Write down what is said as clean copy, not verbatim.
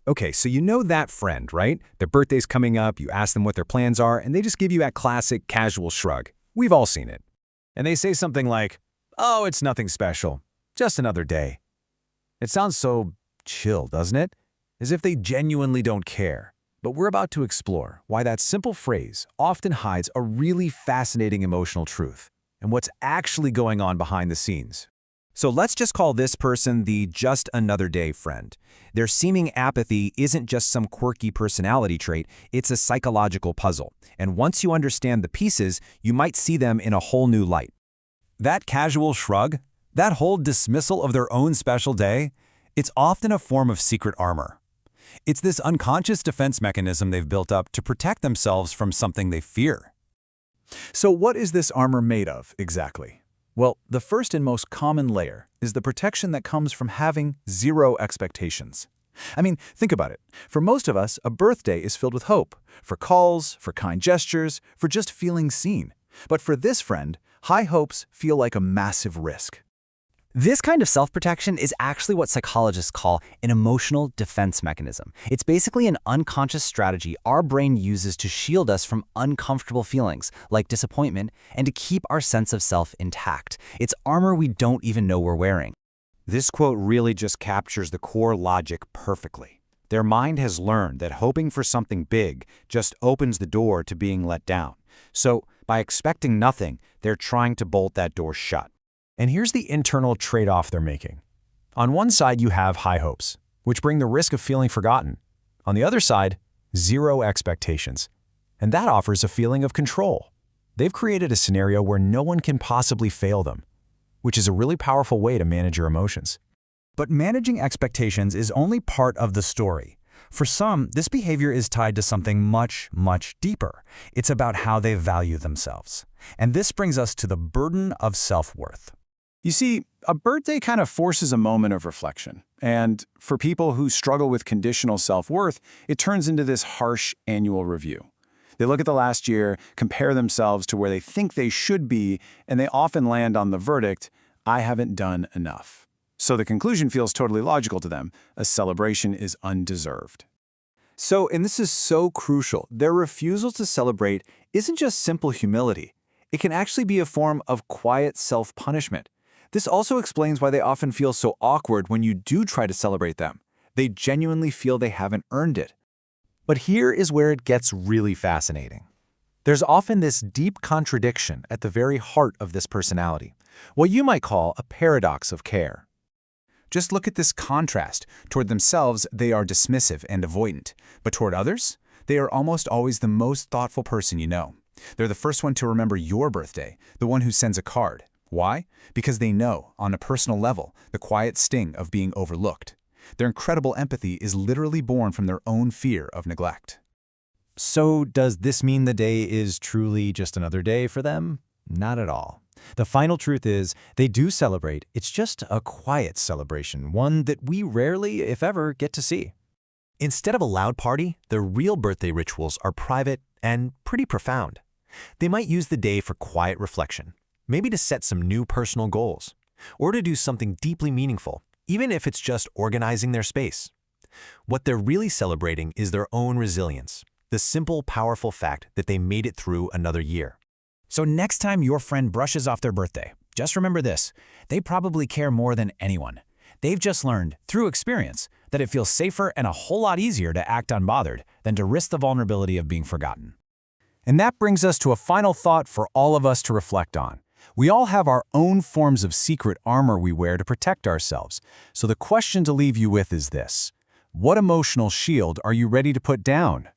Okay, so you know that friend, right? Their birthday's coming up, you ask them what their plans are, and they just give you that classic casual shrug. We've all seen it. And they say something like, "Oh, it's nothing special. Just another day." It sounds so chill, doesn't it? As if they genuinely don't care. But we're about to explore why that simple phrase often hides a really fascinating emotional truth and what's actually going on behind the scenes. So let's just call this person the just another day friend. Their seeming apathy isn't just some quirky personality trait, it's a psychological puzzle. And once you understand the pieces, you might see them in a whole new light. That casual shrug, that whole dismissal of their own special day, it's often a form of secret armor. It's this unconscious defense mechanism they've built up to protect themselves from something they fear. So what is this armor made of, exactly? Well, the first and most common layer is the protection that comes from having zero expectations. I mean, think about it. For most of us, a birthday is filled with hope, for calls, for kind gestures, for just feeling seen. But for this friend, high hopes feel like a massive risk. This kind of self-protection is actually what psychologists call an emotional defense mechanism. It's basically an unconscious strategy our brain uses to shield us from uncomfortable feelings, like disappointment, and to keep our sense of self intact. It's armor we don't even know we're wearing. This quote really just captures the core logic perfectly. Their mind has learned that hoping for something big just opens the door to being let down. So, by expecting nothing, they're trying to bolt that door shut. And here's the internal trade-off they're making. On one side, you have high hopes, which bring the risk of feeling forgotten. On the other side, zero expectations. And that offers a feeling of control. They've created a scenario where no one can possibly fail them, which is a really powerful way to manage your emotions. But managing expectations is only part of the story. For some, this behavior is tied to something much, much deeper. It's about how they value themselves. And this brings us to the burden of self-worth. You see, a birthday kind of forces a moment of reflection. And for people who struggle with conditional self-worth, it turns into this harsh annual review. They look at the last year, compare themselves to where they think they should be, and they often land on the verdict, "I haven't done enough." So the conclusion feels totally logical to them. A celebration is undeserved. So, and this is so crucial, their refusal to celebrate isn't just simple humility. It can actually be a form of quiet self-punishment. This also explains why they often feel so awkward when you do try to celebrate them. They genuinely feel they haven't earned it. But here is where it gets really fascinating. There's often this deep contradiction at the very heart of this personality, what you might call a paradox of care. Just look at this contrast. Toward themselves, they are dismissive and avoidant. But toward others, they are almost always the most thoughtful person you know. They're the first one to remember your birthday, the one who sends a card. Why? Because they know, on a personal level, the quiet sting of being overlooked. Their incredible empathy is literally born from their own fear of neglect. So does this mean the day is truly just another day for them? Not at all. The final truth is, they do celebrate. It's just a quiet celebration, one that we rarely, if ever, get to see. Instead of a loud party, their real birthday rituals are private and pretty profound. They might use the day for quiet reflection, maybe to set some new personal goals, or to do something deeply meaningful, even if it's just organizing their space. What they're really celebrating is their own resilience, the simple, powerful fact that they made it through another year. So next time your friend brushes off their birthday, just remember this: they probably care more than anyone. They've just learned, through experience, that it feels safer and a whole lot easier to act unbothered than to risk the vulnerability of being forgotten. And that brings us to a final thought for all of us to reflect on. We all have our own forms of secret armor we wear to protect ourselves. So the question to leave you with is this: what emotional shield are you ready to put down?